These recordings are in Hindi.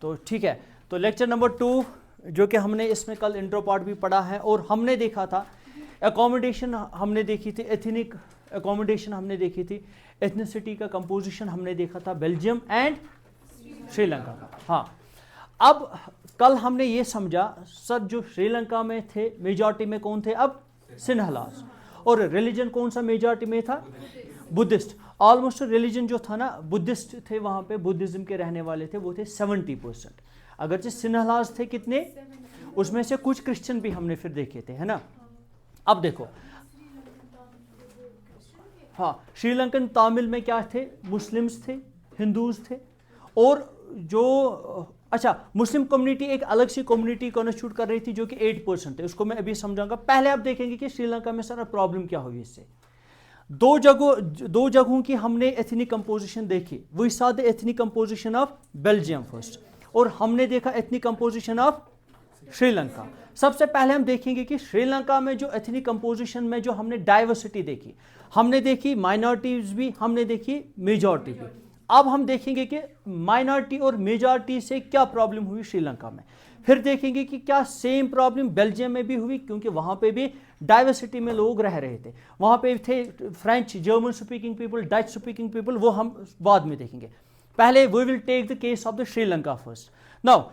तो ठीक है, तो लेक्चर नंबर 2 जो कि हमने इसमें कल इंट्रो पार्ट भी पढ़ा है, और हमने देखा था एकोमोडेशन हमने देखी थी, एथनिक एकोमोडेशन हमने देखी थी, एथनिसिटी का कंपोजिशन हमने देखा था बेल्जियम एंड श्रीलंका का। हाँ, अब कल हमने ये समझा सर जो श्रीलंका में थे मेजॉरिटी में कौन थे, अब सिन्हलास, और रिलीजन कौन सा मेजॉरिटी में था, बुद्धिस्ट। ऑलमोस्ट रिलीजन जो था ना बुद्धिस्ट थे, वहाँ पे बुद्धिज्म के रहने वाले थे वो थे 70%। अगरचे सिन्हलास थे कितने, उसमें से कुछ क्रिश्चियन भी हमने फिर देखे थे, है ना। अब देखो, हाँ, श्रीलंकन तमिल में क्या थे, मुस्लिम्स थे, हिंदूज थे, और जो अच्छा मुस्लिम कम्युनिटी एक अलग सी कम्युनिटी कॉन्स्टिट्यूट कर रही थी जो कि 8% थे, उसको मैं अभी समझाऊंगा। पहले आप देखेंगे कि श्रीलंका में सर प्रॉब्लम क्या हुई इससे। दो जगहों की हमने एथनिक कंपोजिशन देखी, we saw the ethnic composition of Belgium first, और हमने देखा एथनिक कंपोजिशन ऑफ श्रीलंका। सबसे पहले हम देखेंगे कि श्रीलंका में जो एथनिक कंपोजिशन में जो हमने डाइवर्सिटी देखी, हमने देखी माइनॉरिटीज भी, हमने देखी मेजॉरिटी भी। अब हम देखेंगे कि माइनॉरिटी और मेजॉरिटी से क्या प्रॉब्लम हुई श्रीलंका में। फिर देखेंगे कि क्या सेम प्रॉब्लम बेल्जियम में भी हुई, क्योंकि वहाँ पे भी डाइवर्सिटी में लोग रह रहे थे, वहाँ पे थे French, German speaking people, Dutch speaking people, वो हम बाद में देखेंगे। पहले we will take the case of the Sri Lanka first. Now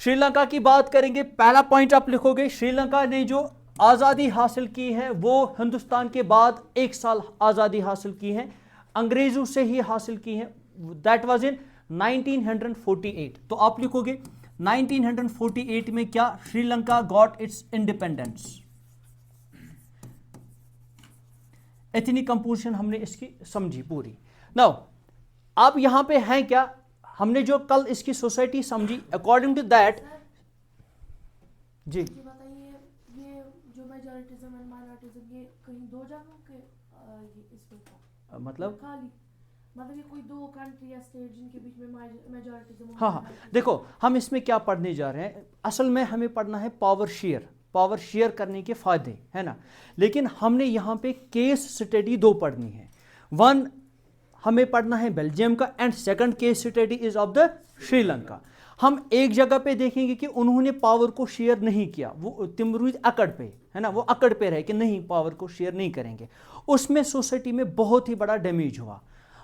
Sri Lanka की बात करेंगे, पहला पॉइंट आप लिखोगे, श्रीलंका ने जो आज़ादी हासिल की है वो हिंदुस्तान के बाद 1 साल आज़ादी हासिल की है, अंग्रेज़ों से ही हासिल की है, दैट वाज इन 1948। तो आप लिखोगे 1948 में क्या, Sri Lanka got its independence. Ethnic composition हमने इसकी समझी पूरी। नाउ अब यहां पे है क्या, हमने जो कल इसकी सोसाइटी समझी, अकॉर्डिंग टू दैट जी बताइए, ये जो मेजॉरिटिज्म एंड माइनॉरिटिज्म ये कहीं दो जगहों के इसमें मतलब खाली मतलब ये कोई दो कंट्री या स्टेट जिनके बीच में मेजॉरिटिज्म। हाँ, देखो हम इसमें क्या पढ़ने जा रहे हैं, असल में हमें पढ़ना है पावर शेयर करने के फायदे, है ना। लेकिन हमने यहाँ पे केस स्टडी 2 पढ़नी है। वन हमें पढ़ना है बेल्जियम का, and second case study is of the Sri Lanka. हम एक जगह पे देखेंगे कि उन्होंने पावर को शेयर नहीं किया, वो तिमरूज अकड़ पे, है ना, वो अकड़ पे रहे कि नहीं पावर को शेयर नहीं करेंगे, उसमें सोसाइटी में बहुत ही बड़ा डैमेज हुआ।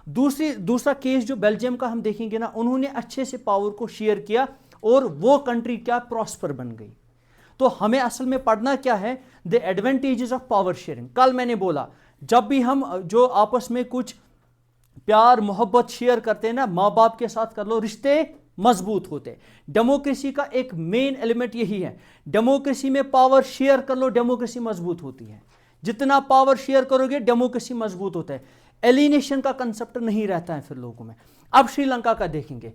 दूसरा केस जो बेल्जियम का हम देखेंगे ना, उन्होंने अच्छे से पावर को शेयर किया और वो कंट्री क्या प्रॉस्पर बन गई। तो हमें असल में पढ़ना क्या है, the advantages of power sharing. कल मैंने बोला जब भी हम जो आपस में कुछ प्यार मोहब्बत शेयर करते हैं ना, माँ बाप के साथ कर लो, रिश्ते मजबूत होते। डेमोक्रेसी का एक मेन एलिमेंट यही है, डेमोक्रेसी में पावर शेयर कर लो, डेमोक्रेसी मजबूत होती है। जितना पावर शेयर करोगे डेमोक्रेसी मजबूत होता है, एलिनेशन का कंसेप्ट नहीं रहता है फिर लोगों में। अब श्रीलंका का देखेंगे।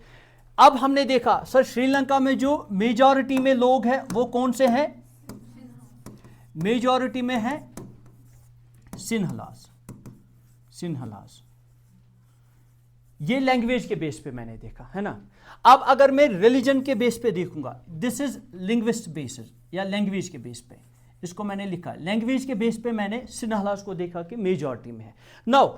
अब हमने देखा सर श्रीलंका में जो मेजॉरिटी में लोग हैं वो कौन से हैं, मेजॉरिटी में है सिन्हलास। ये लैंग्वेज के बेस पे मैंने देखा, है ना। अब अगर मैं रिलीजन के बेस पे देखूंगा, दिस इज लिंग्विस्ट बेसिस या लैंग्वेज के बेस पे, इसको मैंने लिखा लैंग्वेज के बेस पे, मैंने सिन्हलास को देखा कि मेजॉरिटी में है। Now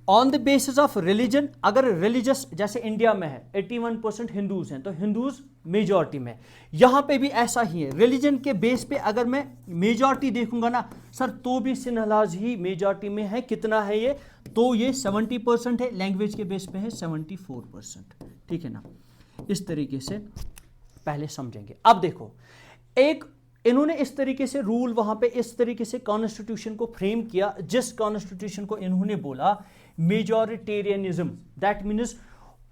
on the basis of religion, अगर रिलीजियस जैसे इंडिया में है 81% हिंदूज हैं, तो हिंदूज मेजॉरिटी में, यहां पे भी ऐसा ही है। रिलीजन के बेस पे अगर मैं मेजॉरिटी देखूंगा ना सर, तो भी सिन्हलास ही मेजॉरिटी में है। कितना है ये, तो ये 70% है, लैंग्वेज के बेस पे है 74%, ठीक है ना। इस तरीके से पहले समझेंगे। अब देखो, एक इन्होंने इस तरीके से रूल वहां पे इस तरीके से कॉन्स्टिट्यूशन को फ्रेम किया, जिस कॉन्स्टिट्यूशन को इन्होंने बोला मेजॉरिटेरियनिज्म। दैट मीन्स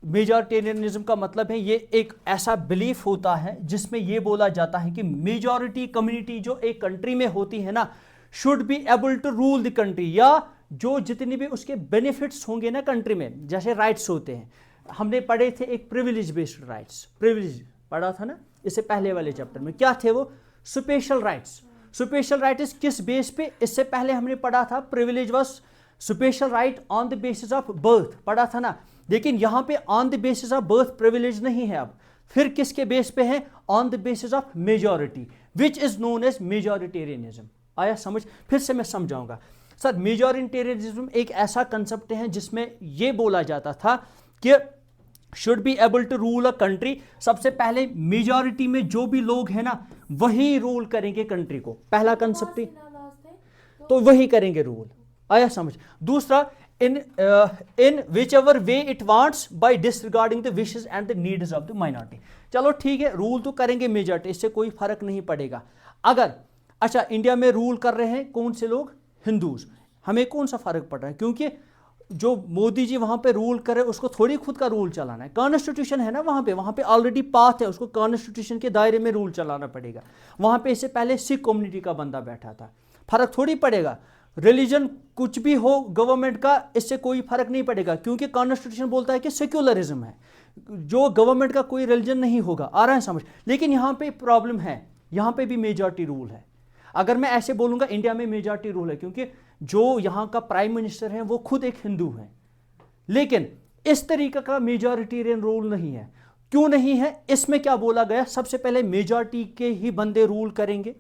मेजॉरिटेरियनिज्म का मतलब है ये एक ऐसा बिलीफ होता है जिसमें ये बोला जाता है कि मेजॉरिटी कम्युनिटी जो एक कंट्री में होती है ना, should be able to rule the country, या जो जितने भी उसके बेनिफिट्स होंगे ना कंट्री में, जैसे राइट्स होते हैं, हमने पढ़े थे एक प्रिविलेज बेस्ड राइट्स, प्रिविलेज पढ़ा था ना इससे पहले वाले चैप्टर में, क्या थे वो, स्पेशल राइट्स। स्पेशल राइट्स किस बेस पे, इससे पहले हमने पढ़ा था privilege was special right on the basis of birth, पढ़ा था ना। लेकिन यहां पे on the basis of birth privilege नहीं है, अब फिर किसके बेस पे है, on the basis of majority, which is known as majoritarianism. आया समझ, फिर से मैं समझाऊंगा सर। मेजॉरिटेरियनिज्म एक ऐसा कंसेप्ट है जिसमें यह बोला जाता था कि should be able to rule a country. सबसे पहले मेजॉरिटी में जो भी लोग हैं ना वही रूल करेंगे कंट्री को, पहला कंसेप्ट ही, तो वही करेंगे रूल। आया समझ? दूसरा, in which ever way it wants by disregarding the wishes and the needs of the minority. चलो ठीक है, रूल तो करेंगे मेजॉरिटी, इससे कोई फर्क नहीं पड़ेगा। अगर अच्छा इंडिया में रूल कर रहे हैं कौन से लोग? हिंदूज, हमें कौन सा फर्क पड़ रहा है? क्योंकि जो मोदी जी वहां पे रूल करे उसको थोड़ी खुद का रूल चलाना है, कॉन्स्टिट्यूशन है ना वहां पे ऑलरेडी पाथ है, उसको कॉन्स्टिट्यूशन के दायरे में रूल चलाना पड़ेगा। वहां पे इससे पहले सिख कम्युनिटी का बंदा बैठा था, फर्क थोड़ी पड़ेगा। रिलीजन कुछ भी हो गवर्नमेंट का, इससे कोई फर्क नहीं पड़ेगा, क्योंकि कॉन्स्टिट्यूशन बोलता है कि सेक्युलरिज्म है, जो गवर्नमेंट का कोई रिलीजन नहीं होगा। आ रहा है समझ? लेकिन यहाँ पे प्रॉब्लम है, यहाँ पे भी मेजॉरिटी रूल है। अगर मैं ऐसे बोलूंगा इंडिया में मेजॉरिटी रूल है, क्योंकि जो यहाँ का प्राइम मिनिस्टर है वो खुद एक हिंदू है, लेकिन इस तरीके का मेजॉरिटेरियन रूल नहीं है। क्यों नहीं है? इसमें क्या बोला गया? सबसे पहले मेजॉरिटी के ही बंदे रूल करेंगे,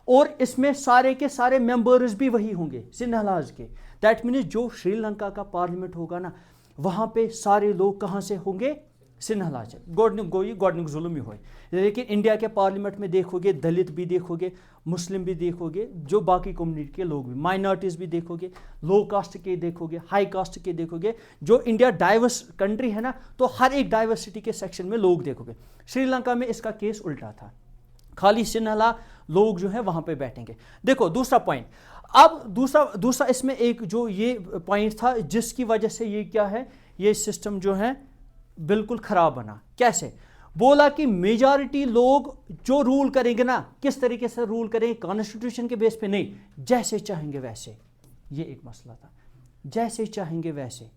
और इसमें सारे के सारे मेंबर्स भी वही होंगे सिन्हलाज के। दैट मीन्स जो श्रीलंका का पार्लियामेंट होगा ना, वहां पे सारे लोग कहां से होंगे? सिन्हलाज। गोडनिक जुल्म ही हो। लेकिन इंडिया के पार्लियामेंट में देखोगे दलित भी देखोगे, मुस्लिम भी देखोगे, जो बाकी कम्युनिटी के लोग भी, माइनॉरिटीज़ भी देखोगे, लो कास्ट के देखोगे, हाई कास्ट के देखोगे। जो इंडिया डाइवर्स कंट्री है ना, तो हर एक डाइवर्सिटी के सेक्शन में लोग देखोगे। श्रीलंका में इसका केस उल्टा था, खाली सिन्हला लोग जो है वहां पे बैठेंगे। देखो दूसरा पॉइंट, अब दूसरा इसमें एक जो ये पॉइंट था जिसकी वजह से ये क्या है, ये सिस्टम जो है बिल्कुल खराब बना। कैसे? बोला कि मेजॉरिटी लोग जो रूल करेंगे ना, किस तरीके से रूल करेंगे? कॉन्स्टिट्यूशन के बेस पे नहीं, जैसे चाहेंगे वैसे। ये एक मसला था, जैसे चाहेंगे वैसे,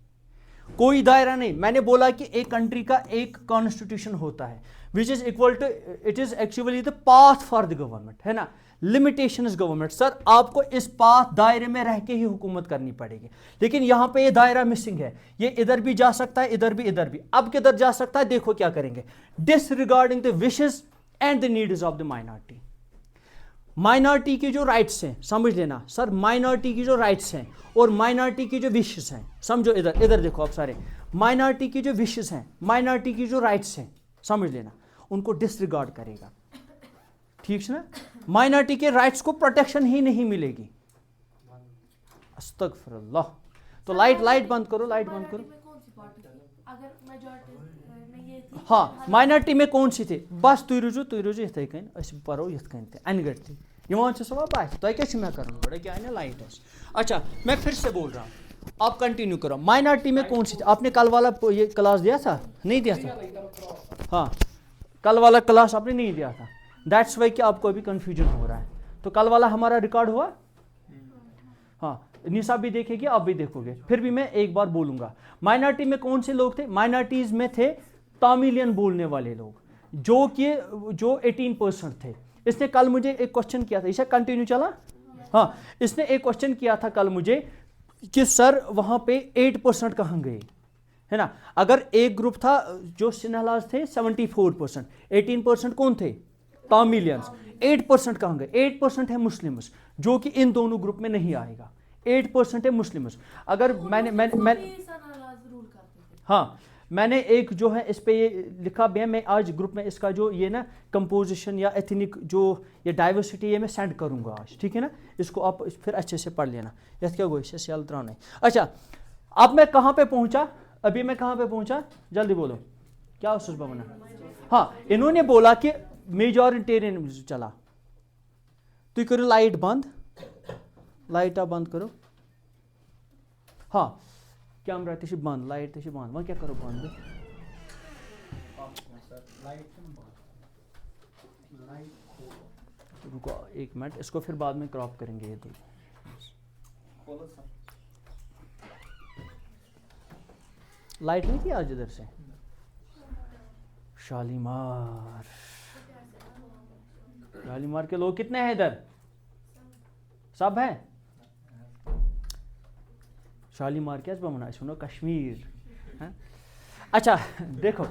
कोई दायरा नहीं। मैंने बोला कि एक कंट्री का एक कॉन्स्टिट्यूशन होता है which is equal to, it is actually the path for the government, है ना। Limitation is government. सर आपको इस पाथ दायरे में रह के ही हुकूमत करनी पड़ेगी, लेकिन यहां पे ये दायरा मिसिंग है, ये इधर भी जा सकता है, इधर भी। अब किधर जा सकता है? देखो क्या करेंगे, disregarding the wishes and the needs of the minority. Minority की जो राइट्स हैं, समझ लेना सर, माइनॉरिटी की जो राइट्स हैं और माइनॉरिटी की जो विशेस हैं, समझो, इधर देखो आप सारे, माइनॉरिटी की जो विशेस हैं, माइनॉरिटी की जो राइट्स हैं, समझ लेना, उनको डिसरिगार्ड करेगा। ठीक है ना? माइनॉरिटी के राइट्स को प्रोटेक्शन ही नहीं मिलेगी। अस्तगफिरुल्लाह। तो लाइट बंद करो, लाइट बंद करो। हाँ, माइनॉरिटी में कौन सी थे? बस तुई रुजू इथे कन अस परो यथ कन ते अनगढ़ती यहां से सब बात तो क्या मैं करूं बड़ा क्या है ना लाइट है। अच्छा मैं फिर से बोल रहा हूं, आप कंटिन्यू करो। माइनॉरिटी में कौन सी थी? आपने कल वाला ये क्लास दिया था? नहीं दिया था? हाँ, कल वाला क्लास आपने नहीं दिया था, दैट्स वाई कि आपको अभी कंफ्यूजन हो रहा है। तो कल वाला हमारा रिकॉर्ड हुआ? हाँ, निशा भी देखेगी, आप भी देखोगे, फिर भी मैं एक बार बोलूंगा। माइनॉरिटी में कौन से लोग थे? माइनॉरिटीज में थे तामिलियन बोलने वाले लोग, जो 18% थे। इसने कल मुझे एक क्वेश्चन किया था, इसे कंटिन्यू चला। हाँ, इसने एक क्वेश्चन किया था कल मुझे कि सर वहां पे 8% कहाँ गए, है ना। अगर एक ग्रुप था जो सिन्हलाज थे 74%, 18% कौन थे? तामिलियंस। 8% कहाँ गए? 8% है मुस्लिम्स, जो कि इन दोनों ग्रुप में नहीं आएगा। 8% है मुस्लिम्स। अगर मैंने एक जो है इस पे ये लिखा भी है, मैं आज ग्रुप में इसका जो ये ना कंपोजिशन या एथनिक जो ये डाइवर्सिटी ये मैं सेंड करूंगा आज, ठीक है ना। इसको आप फिर अच्छे से पढ़ लेना। यह क्या गो इससे सियाल त्राने। अच्छा, अब मैं कहाँ पे पहुंचा? अभी मैं कहाँ पे पहुंचा? जल्दी बोलो, क्या उस बना? हाँ, इन्होंने बोला कि मेजॉरिटेरियन चला। तो करो लाइट बंद, लाइट आप बंद करो। हाँ, कैमरा ते बंद, लाइट ते बंद, वह क्या करो बंद। रुको एक मिनट, इसको फिर बाद में क्रॉप करेंगे। ये दो लाइट नहीं थी आज इधर से। शालीमार के लोग कितने हैं इधर? सब हैं? शालीमार क्या बना सुनो, कश्मीर है? अच्छा देखो,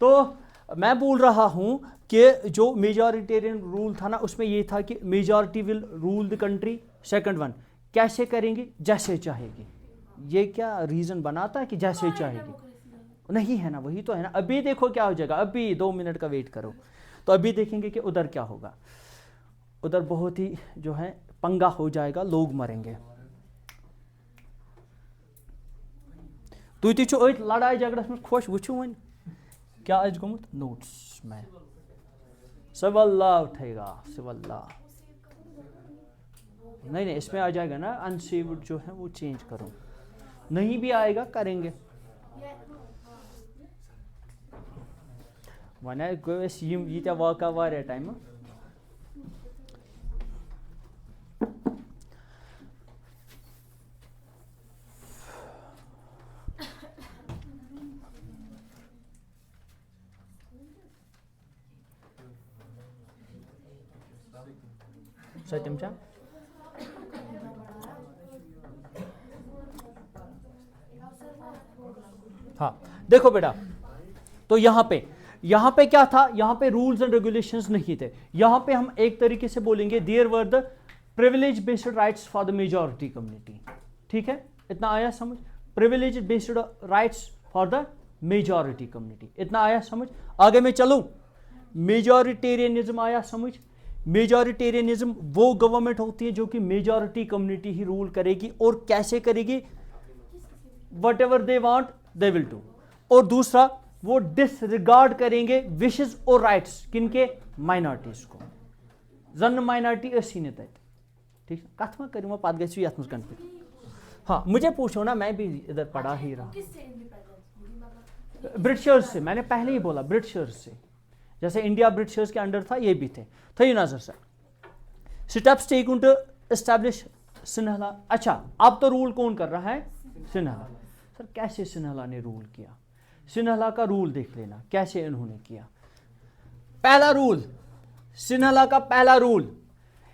तो मैं बोल रहा हूं कि जो मेजॉरिटेरियन रूल था ना, उसमें ये था कि majority will rule the country. Second one, कैसे करेंगी? जैसे चाहेगी। ये क्या रीजन बनाता है कि जैसे चाहेगी? नहीं है ना, वही तो है ना। अभी देखो क्या हो जाएगा, अभी 2 मिनट का वेट करो तो अभी देखेंगे कि उधर क्या होगा। उधर बहुत ही जो है पंगा हो जाएगा, लोग मरेंगे। तुम तो लड़ाई झगड़स में खुश वुचु वन क्या आज गोमुत नोट्स में सवल्ला उठेगा सवल्ला। नहीं नहीं इसमें आ जाएगा ना अनसेव्ड जो है वो चेंज करो, नहीं भी आएगा करेंगे। वन गो ये वाक़ा वारिया टाइम। सत्यम चा हाँ देखो बेटा, तो यहाँ पे क्या था, यहाँ पे रूल्स एंड रेगुलेशंस नहीं थे। यहाँ पे हम एक तरीके से बोलेंगे there were the privilege based rights for the majority community. ठीक है, इतना आया समझ? Privilege based rights for the majority community, इतना आया समझ? आगे मैं चलूँ, मेजॉरिटेरियनिज्म आया समझ? मेजॉरिटेरियनिज्म वो गवर्नमेंट होती है जो कि मेजॉरिटी कम्युनिटी ही रूल करेगी, और कैसे करेगी? What ever they want they will do. और दूसरा, वो डिसरिगार्ड करेंगे विशेस और राइट्स किनके? माइनॉरिटीज को। जन माइनॉरिटी ऐसी नहीं तक। ठीक है, कथ में करूँ पत गई यथ मज कन्फ्यूज। हाँ मुझे पूछो ना, मैं भी इधर पढ़ा ही रहा। ब्रिटिशर्स से, मैंने पहले ही बोला ब्रिटिशर्स से। जैसे इंडिया ब्रिटिशर्स के अंडर था, ये भी थे। तो ये नजर सर steps taken to establish Sinhala. अच्छा अब तो रूल कौन कर रहा है? सिन्हला। सर कैसे सिन्हला ने रूल किया? सिन्हला का रूल देख लेना कैसे इन्होंने किया। पहला रूल, सिन्हला का पहला रूल,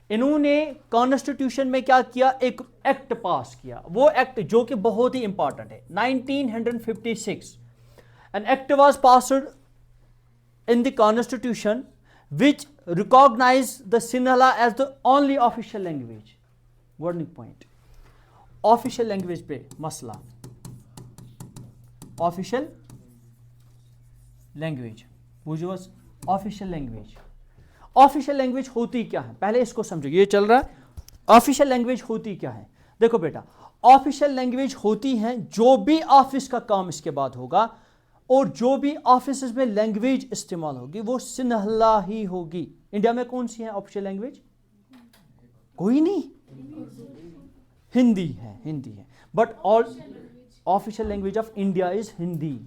इन्होंने कॉन्स्टिट्यूशन में क्या किया? एक एक्ट पास किया। वो एक्ट जो कि बहुत ही इंपॉर्टेंट है, 1956 an act was passed in the constitution which recognized the Sinhala as the only official language. Warning point. Official language पे मसला, official language, बुझो official language. Official language होती क्या है पहले इसको समझो, ये चल रहा है। Official language होती क्या है? देखो बेटा, ऑफिशियल लैंग्वेज होती है जो भी ऑफिस का काम इसके बाद होगा और जो भी ऑफिस में लैंग्वेज इस्तेमाल होगी वो सिन्हला ही होगी। इंडिया में कौन सी है ऑफिशियल लैंग्वेज? कोई नहीं, हिंदी है, हिंदी है। But all official language of India is Hindi.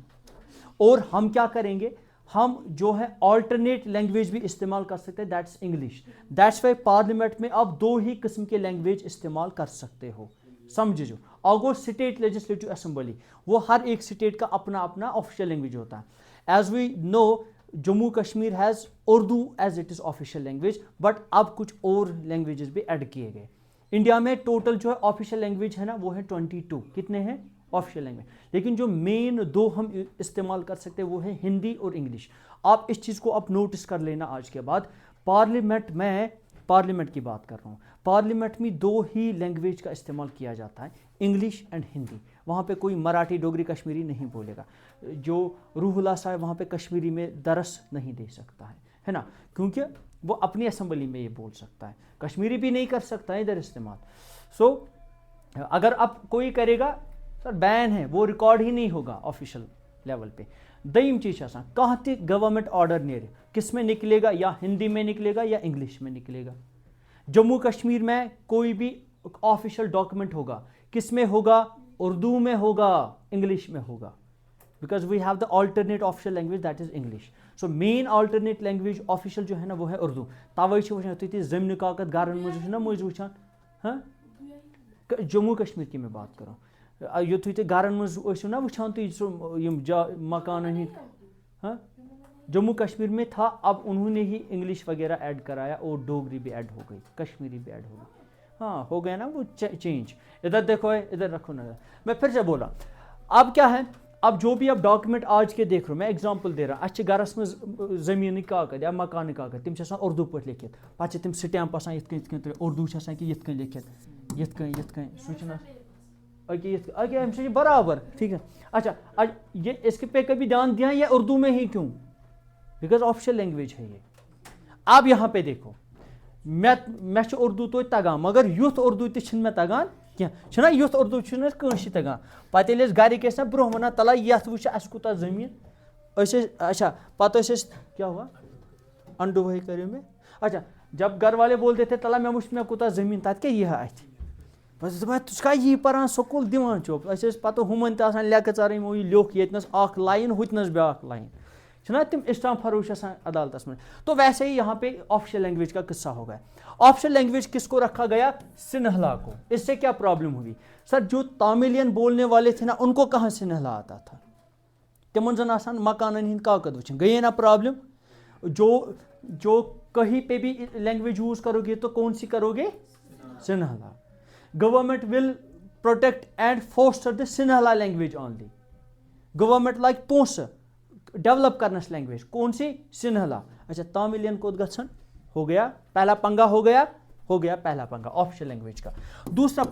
और हम क्या करेंगे, हम जो है ऑल्टरनेट लैंग्वेज भी इस्तेमाल कर सकते हैं, that's English. That's why parliament में आप 2 ही किस्म के लैंग्वेज इस्तेमाल कर सकते हो, समझो। और स्टेट लेजिस्लेटिव असेंबली, वो हर एक स्टेट का अपना अपना ऑफिशियल लैंग्वेज होता है। As we know Jammu Kashmir has Urdu as it is official language, but अब कुछ और लैंग्वेजेस भी ऐड किए गए। इंडिया में टोटल जो है ऑफिशियल लैंग्वेज है ना वो है 22। कितने हैं ऑफिशियल लैंग्वेज? लेकिन जो मेन 2 हम इस्तेमाल कर सकते हैं वो है हिंदी और इंग्लिश। आप इस चीज़ को आप नोटिस कर लेना आज के बाद। पार्लियामेंट में, पार्लियामेंट की बात कर रहा हूँ, पार्लियामेंट में 2 ही लैंग्वेज का इस्तेमाल किया जाता है, इंग्लिश एंड हिंदी। वहाँ पे कोई मराठी, डोगरी, कश्मीरी नहीं बोलेगा। जो रूहुल्लाह साहब वहाँ पे कश्मीरी में दरस नहीं दे सकता है ना, क्योंकि वो अपनी असेंबली में ये बोल सकता है, कश्मीरी भी नहीं कर सकता है इधर इस्तेमाल। सो अगर अब कोई करेगा सर बैन है, वो रिकॉर्ड ही नहीं होगा ऑफिशियल लेवल पे। दईम चीज आसान, कहाँ तक गवर्नमेंट ऑर्डर नेरे, किस में निकलेगा? या हिंदी में निकलेगा या इंग्लिश में निकलेगा। जम्मू कश्मीर में कोई भी ऑफिशियल डॉक्यूमेंट होगा, किस में होगा? उर्दू में होगा, इंग्लिश में होगा, because we have the alternate official language that is English. So main alternate language official जो है ना वो है उर्दू। तवे वुचान तुम जमीन काकत घर ना मुझ वुचान, हाँ जम्मू कश्मीर की मैं बात करूँ, युथु तुम घर मो ना वुचान तुम मकान हंद, हाँ जम्मू कश्मीर में था। अब उन्होंने ही इंग्लिश वगैरह ऐड कराया और डोगरी भी ऐड हो गई, कश्मीरी भी ऐड हो गई। हाँ हो गया ना वो चेंज। इधर देखो, इधर रखो नजर। मैं फिर से बोला, अब क्या है, अब जो भी आप डॉक्यूमेंट आज के देख रहे हो, मैं एग्जांपल दे रहा, अच्छे घरस में जमीन कागज या मकान कागज तिम उर्दू पे लिखित, पे स्टैम्प आसान उर्दू कि लिखित सह ओके हमसे बराबर, ठीक है। अच्छा, आज ये इसके पे कभी ध्यान दिया ये उर्दू में ही क्यों? बिकॉज ऑफिशियल लैंग्वेज है ये। अब यहाँ पे देखो, मैं उर्दू तो तगान, मगर युथ उर्दू मे तगान क्या युथ उर्दू कहीं तगान। पे गरिक ना ब्रोह वन तला ये वुच अस कूता जमीन, अच्छा पत क्या हुआ अंडू भाई करो में। अच्छा, जब घर वाले बोलते थे तला मैं वुच मैं कूता जमीन तत क्या यह अत बस तुझा यही पान स्कूल दिवान चोप पत हुमन लेक चार वो लिख ये लाइन हुतनस ब्या लाइन ना तिम इस्लाम फरोश अदालत में। तो वैसे ही यहाँ पे ऑफिशियल लैंग्वेज का किस्सा हो गया। ऑफिशियल लैंग्वेज किसको रखा गया? सिन्हला को। इससे क्या प्रॉब्लम हुई सर? जो तामिलियन बोलने वाले थे ना, उनको कहाँ सिन्हला आता था? तिमन जन आसान मकान हिंद काकद वचन गई ना प्रॉब्लम। जो कहीं पे भी लैंग्वेज यूज करोगे तो कौन सी करोगे? Sinhala. Government will protect and foster the Sinhala language only. Government like पोस डेवलप करनस लैंग्वेज कौन सी? सिन्हला। अच्छा, तामिलियन को गठन हो गया, पहला पंगा हो गया पहला पंगा ऑफिशियल लैंग्वेज का। दूसरा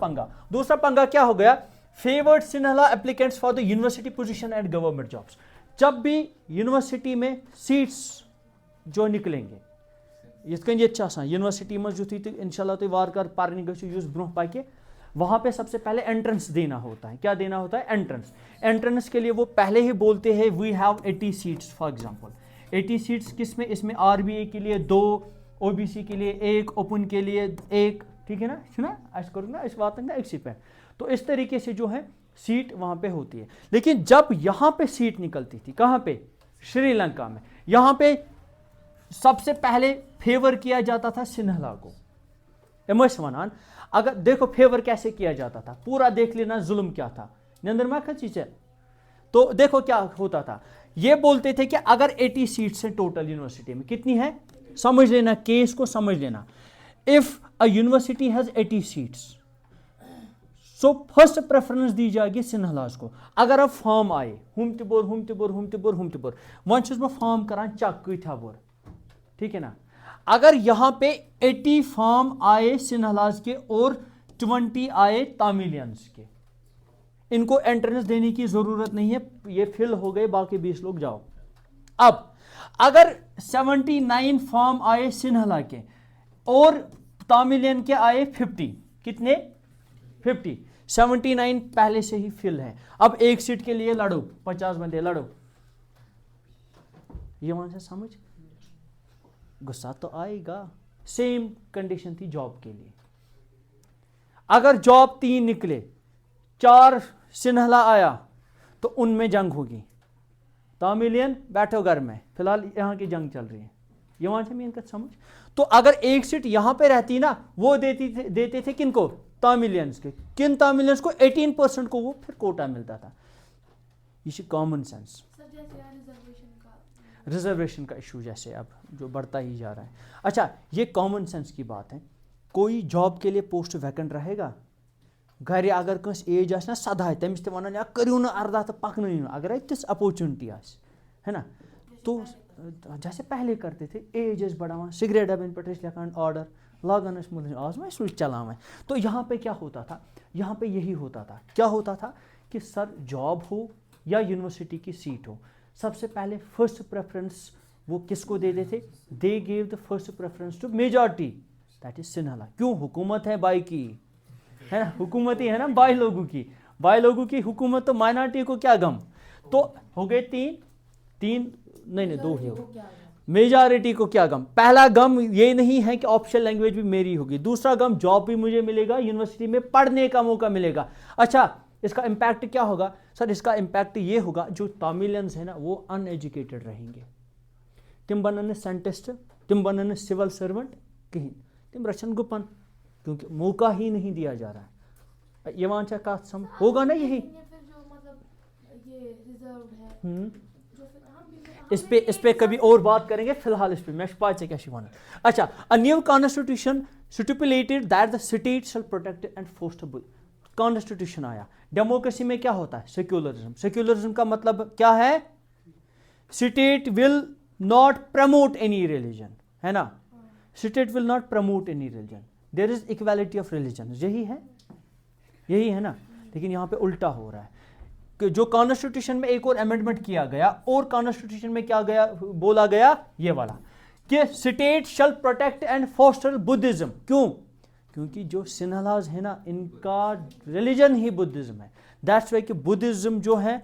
पंगा क्या हो गया? Favoured Sinhala applicants for the university position and government jobs. जब भी यूनिवर्सिटी में सीट्स जो निकलेंगे यूनिवर्सिटी में युथी इंशाल्लाह तो वार पारने गु ब्रोह पके, वहाँ पे सबसे पहले एंट्रेंस देना होता है। क्या देना होता है? एंट्रेंस के लिए वो पहले ही बोलते हैं we have 80 seats for example. 80 seats किस में? इसमें आरबीए के लिए 2, ओबीसी के लिए 1, ओपन के लिए 1, ठीक है ना? सुना करो ना इस बात ना एक पे। तो इस तरीके से जो है सीट वहाँ पे होती है। लेकिन जब यहाँ पे सीट निकलती थी, कहाँ पे? श्रीलंका में। यहाँ पे सबसे पहले फेवर किया जाता था सिन्हला को। वनान अगर देखो फेवर कैसे किया जाता था, पूरा देख लेना जुल्म क्या था। निंदर में चीज है तो देखो क्या होता था। ये बोलते थे कि अगर 80 सीट्स हैं टोटल यूनिवर्सिटी में, कितनी है समझ लेना, केस को समझ लेना। If a university has 80 seats, so first preference दी जाएगी सिन्हलास को। अगर अब फॉर्म आए हम तोर वन फॉर्म करान चेक कथा बोर, ठीक है ना? अगर यहाँ पे 80 फॉर्म आए सिन्हलाज के और 20 आए तामिलियंस के, इनको एंट्रेंस देने की जरूरत नहीं है, ये फिल हो गए, बाकी 20 लोग जाओ। अब अगर 79 फॉर्म आए सिन्हला के और तामिलियन के आए 50, कितने? 50। 79 पहले से ही फिल है। अब एक सीट के लिए लड़ो, 50 बंदे लड़ो। ये वहां से समझ गुस्सा तो आएगा। सेम कंडीशन थी जॉब के लिए। अगर जॉब 3 निकले, 4 सिन्हला आया, तो उनमें जंग होगी। तामिलियन बैठो घर में, फिलहाल यहां की जंग चल रही है। ये वहां से मेन समझ। तो अगर एक सीट यहां पे रहती ना, वो देते थे किनको? तामिलियंस के। किन तामिलियंस को? 18% को वो फिर कोटा मिलता था। ये कॉमन सेंस। रिजर्वेशन का इशू जैसे अब जो बढ़ता ही जा रहा है। अच्छा, ये कॉमन सेंस की बात है। कोई जॉब के लिए पोस्ट वैकेंट रहेगा, घर अगर कस एज आस ना 17 तमिस वन या करू ना अर्धा तो पकन, अगर तिस अपॉर्चुनिटी आस, है ना? तो जैसे पहले करते थे, एज बढ़ावा, सिगरेट डबन पे लिखान ऑर्डर लागान मुल आज मैं स्विच चलावें। तो यहाँ पे क्या होता था? यहाँ पे यही होता था। क्या होता था कि सर जॉब हो या यूनिवर्सिटी की सीट हो, सबसे पहले फर्स्ट प्रेफरेंस वो किसको देते थे? They gave the first preference to majority, that is Sinhala. क्यों? हुकूमत है बाई की, है ना? हुकूमत ही है ना बाई लोगों की। बाई लोगों की हुकूमत, तो माइनॉरिटी को क्या गम? तो हो गए 3 नहीं 2 ही हो। मेजॉरिटी को क्या गम? पहला गम ये नहीं है कि ऑफिशियल लैंग्वेज भी मेरी होगी। दूसरा गम, जॉब भी मुझे मिलेगा, यूनिवर्सिटी में पढ़ने का मौका मिलेगा। अच्छा, इसका इम्पैक्ट क्या होगा सर? इसका इम्पैक्ट ये होगा, जो तामिलियंस है ना वो अनएजुकेटेड रहेंगे। तिम बनन साइंटिस्ट, तिम बनन सिविल सर्वेंट, कहीं तिम रचन गुपन, क्योंकि मौका ही नहीं दिया जा रहा है। ये वांचा का सम होगा ना यही। इस पे कभी और बात करेंगे, फिलहाल इस पे मैं पाचे क्या शिवाना। अच्छा, a new constitution stipulated that the state shall protect and foster. Constitution आया। डेमोक्रेसी में क्या होता है? सेक्युलरिज्म। सेक्युलरिज्म का मतलब क्या है? State will not promote any religion, है ना? State will not promote any religion, there is equality of religion. यही है ना? लेकिन यहाँ पे उल्टा हो रहा है कि जो कॉन्स्टिट्यूशन में एक और अमेंडमेंट किया गया और कॉन्स्टिट्यूशन में क्या गया बोला गया ये वाला कि state shall protect and foster Buddhism. क्यों? क्योंकि जो सिन्हलाज है ना इनका रिलीजन ही बुद्धिज्म है। दैट्स वाई कि बुद्धिज्म जो है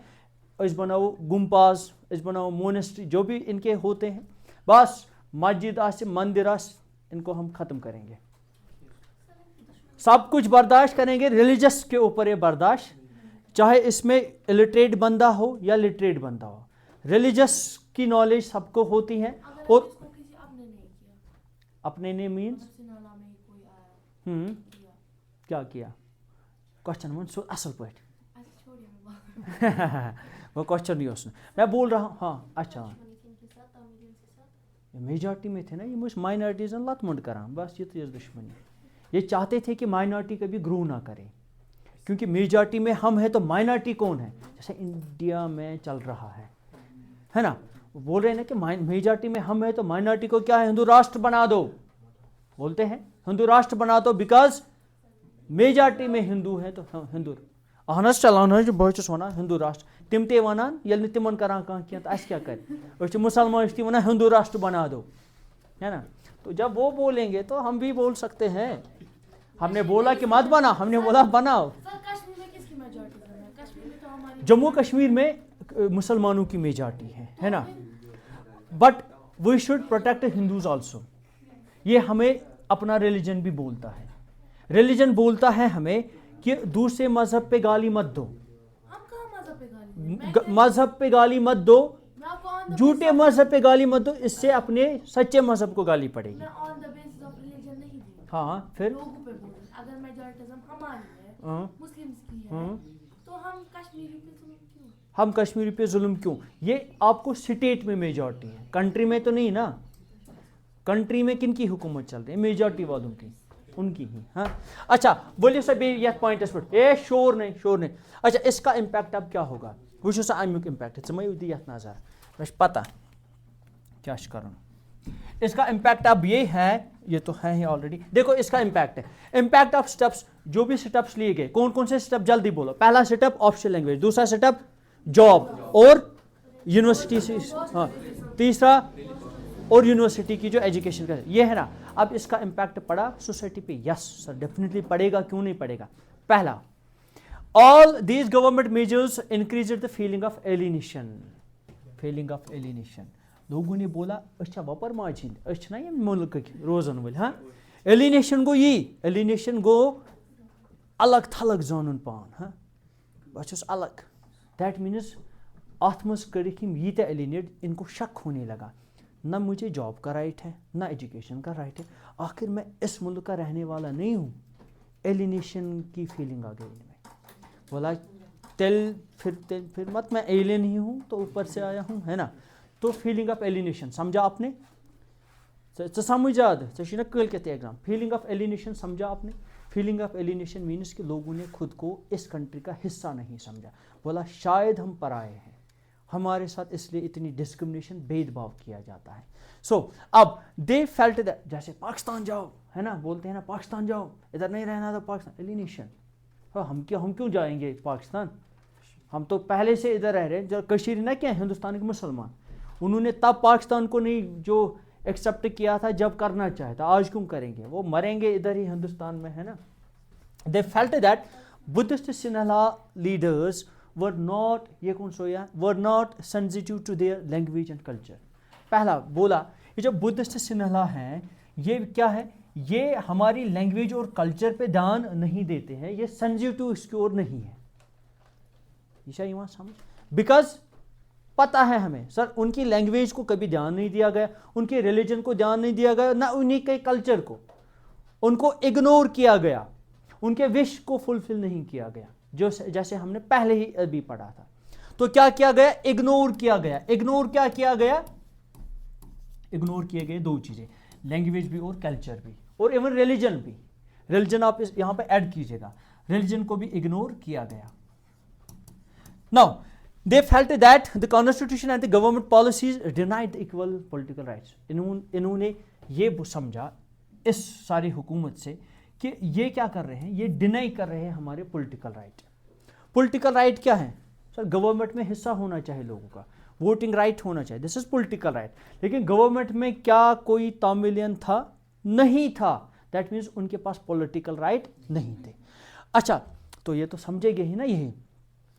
इस बनाओ गुम्पाज इस बनाओ मोनेस्ट्री जो भी इनके होते हैं बस मस्जिद आस मंदिर आस इनको हम ख़त्म करेंगे, सब कुछ बर्दाश्त करेंगे। रिलीजियस के ऊपर ये बर्दाश्त, चाहे इसमें इलिटरेट बंदा हो या लिटरेट बंदा हो, रिलीजियस की नॉलेज सबको होती है। और अपने ने मीन्स क्या किया क्वेश्चन वन सो असल पे वो क्वेश्चन नहीं उसने मैं बोल रहा हूँ। हाँ अच्छा मेजॉरिटी में थे ना ये मुझे माइनॉरिटीज लतमुंड करान बस ये तो दुश्मनी। ये चाहते थे कि माइनॉरिटी कभी ग्रो ना करे क्योंकि मेजॉरिटी में हम हैं तो माइनॉरिटी कौन है जैसे इंडिया में चल रहा है ना। बोल रहे हैं ना कि मेजॉरिटी में हम हैं तो माइनॉरिटी को क्या है हिंदू राष्ट्र बना दो, बोलते हैं हिंदू राष्ट्र बना दो बिकॉज मेजॉरिटी में हिंदू है तो हिंदू अहनस चलान बहुत वन हिंदू राष्ट्र तिम ते वनान ये तिमन करान कह तो क्या कर मुसलमान वन हिंदू राष्ट्र बना दो है ना। तो जब वो बोलेंगे तो हम भी बोल सकते हैं। हमने बोला कि मत बना, हमने बोला बनाओ। जम्मू कश्मीर में मुसलमानों की मेजॉरिटी है ना। But we should protect Hindus also. ये हमें अपना रिलीजन भी बोलता है। रिलीजन बोलता है हमें कि दूसरे मजहब पे गाली मत दो, मजहब पे गाली मत दो, झूठे मजहब पे गाली मत दो, इससे अपने सच्चे मजहब को गाली पड़ेगी। हाँ फिर अगर मेजॉरिटिज्म हमारी है मुस्लिम्स की है तो हम कश्मीरी पे जुल्म क्यों? ये आपको स्टेट में मेजॉरिटी है, कंट्री में तो नहीं ना। कंट्री में किन की हुकूमत चल रही है? मेजॉरिटी वालों की, उनकी ही। हाँ अच्छा बोलिए सर ये पॉइंट पे शोर नहीं। अच्छा इसका इम्पैक्ट अब क्या होगा वो अमुक इम्पैक्ट नजर बस पता क्या करूँ। इसका इम्पैक्ट अब ये है, ये तो है ही ऑलरेडी। देखो इसका इम्पैक्ट है, इम्पैक्ट ऑफ स्टेप्स। जो भी स्टेप्स लिए गए कौन कौन से स्टेप जल्दी बोलो। पहला स्टेप ऑप्शनल लैंग्वेज, दूसरा स्टेप जॉब और यूनिवर्सिटी से, हाँ तीसरा और यूनिवर्सिटी की जो एजुकेशन का ये है ना। अब इसका इम्पैक्ट पड़ा सोसाइटी पे? यस सर डेफिनेटली पड़ेगा, क्यों नहीं पड़ेगा। पहला all these government measures increase the feeling of alienation. लोगों ने बोला अच्छा वपर माजी ना ये मुल्क रोजन वल। हाँ एलिनेशन गो यी, एलिनेशन गो अलग थलग जानन पान। हाँ बस अलग, दैट मीन्स अत मज करिक यीत एलिनेट, इनको शक होने लगा ना मुझे जॉब का राइट है ना एजुकेशन का राइट है, आखिर मैं इस मुल्क का रहने वाला नहीं हूँ। एलिनेशन की फीलिंग आ गई इनमें। बोला फिर मत मैं एलियन ही हूँ तो ऊपर से आया हूँ, है ना। तो फीलिंग ऑफ एलिनेशन समझा आपने? समझाद ना कल के एग्जाम। फीलिंग ऑफ एलिनेशन समझा आपने? फीलिंग ऑफ एलिनेशन मीन्स कि लोगों ने खुद को इस कंट्री का हिस्सा नहीं समझा। बोला शायद हम पराए हैं, हमारे साथ इसलिए इतनी डिस्क्रिमिनेशन भेदभाव किया जाता है। सो अब दे फेल्ट दैट, जैसे पाकिस्तान जाओ है ना, बोलते हैं ना पाकिस्तान जाओ, इधर नहीं रहना तो पाकिस्तान। एलिनेशन, हाँ हम क्यों जाएंगे पाकिस्तान, हम तो पहले से इधर रह रहे हैं। जो कश्मीरी ना क्या हिंदुस्तान के मुसलमान, उन्होंने तब पाकिस्तान को नहीं जो एक्सेप्ट किया था जब करना चाहे था, आज क्यों करेंगे? वो मरेंगे इधर ही हिंदुस्तान में, है ना। They felt that Buddhist Sinhala leaders were not, ये कौन सोया, were not sensitive to their language and culture. पहला बोला ये जो बुद्धिस्ट सिन्हला हैं ये क्या है, ये हमारी लैंग्वेज और कल्चर पे ध्यान नहीं देते हैं, ये सेंसिटिव इसकी ओर नहीं है। ये समझ, बिकॉज पता है हमें सर उनकी लैंग्वेज को कभी ध्यान नहीं दिया गया, उनके रिलीजन को ध्यान नहीं दिया गया, ना उन्हीं के कल्चर को, उनको इग्नोर किया गया, उनके विश को फुलफिल नहीं किया गया, जो जैसे हमने पहले ही अभी पढ़ा था। तो क्या किया गया? इग्नोर किया गया। इग्नोर क्या किया गया? इग्नोर किए गए दो चीजें, लैंग्वेज भी और कल्चर भी, और इवन रिलीजन भी। रिलीजन आप यहां पे ऐड कीजिएगा, रिलीजन को भी इग्नोर किया गया। Now they felt that the constitution and the government policies denied the equal political rights. इन्होंने ये समझा इस सारी हुकूमत से कि ये क्या कर रहे हैं, ये डिनाई कर रहे हैं हमारे पॉलिटिकल राइट। पॉलिटिकल राइट क्या है सर? गवर्नमेंट में हिस्सा होना चाहिए लोगों का, वोटिंग राइट होना चाहिए, दिस इज पॉलिटिकल राइट। लेकिन गवर्नमेंट में क्या कोई तमिलियन था? नहीं था, दैट मीन्स उनके पास पॉलिटिकल राइट नहीं थे। अच्छा, तो ये तो समझेंगे ही ना यही।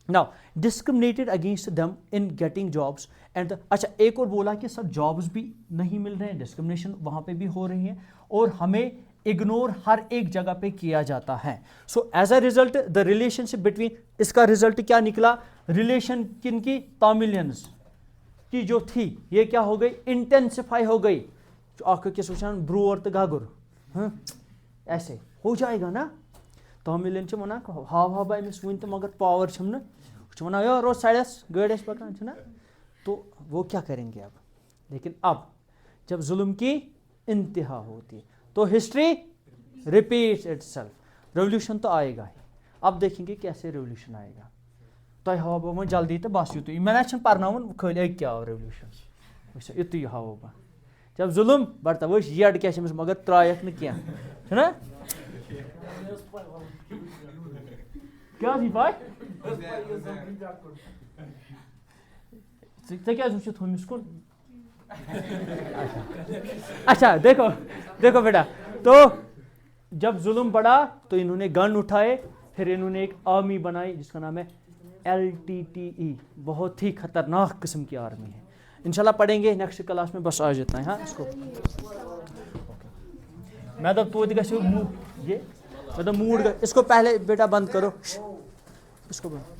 नाउ डिस्क्रिमिनेटेड अगेंस्ट दम इन गेटिंग जॉब्स एंड अच्छा, एक और बोला कि सर जॉब्स भी नहीं मिल रहे हैं, डिस्क्रिमिनेशन वहाँ पे भी हो रही है और हमें इग्नोर हर एक जगह पे किया जाता है। So as a result the relationship between, इसका रिजल्ट क्या निकला? रिलेशन किन की? तमिलियंस की जो थी ये क्या हो गई? इंटेंसिफाई हो गई। जो सोचान ब्रूअर तो गागुर, हाँ ऐसे हो जाएगा ना। तमिलियन वना हाव हाव बाय मिस वन तो मगर पावर छम ना वना यो रोज साइडस गड़स पकान ना, तो वो क्या करेंगे अब? लेकिन अब जब जुल्म की इंतहा होती है तो हिस्ट्री रिपीट्स इटसेल्फ, रेवोल्यूशन तो आएगा ही। अब देखेंगे कैसे रेवोल्यूशन आएगा। तो हाव बह जल्दी तो बस युत मैं पर्न खाली क्या आव रेवोल्यूशन युत हाव बह। जब जुल्म बढ़ता वो येड क्या मगर त्रायक न क्या ना क्या थी पाय क्या थोमिस कुन। अच्छा देखो देखो बेटा, तो जब जुल्म बढ़ा तो इन्होंने गन उठाए, फिर इन्होंने एक आर्मी बनाई जिसका नाम है LTTE, बहुत ही खतरनाक किस्म की आर्मी है। इंशाल्लाह पढ़ेंगे नेक्स्ट क्लास में, बस आज इतना है। हाँ इसको मैं तो ये मैं तो मूड, इसको पहले बेटा बंद करो, इसको बंद।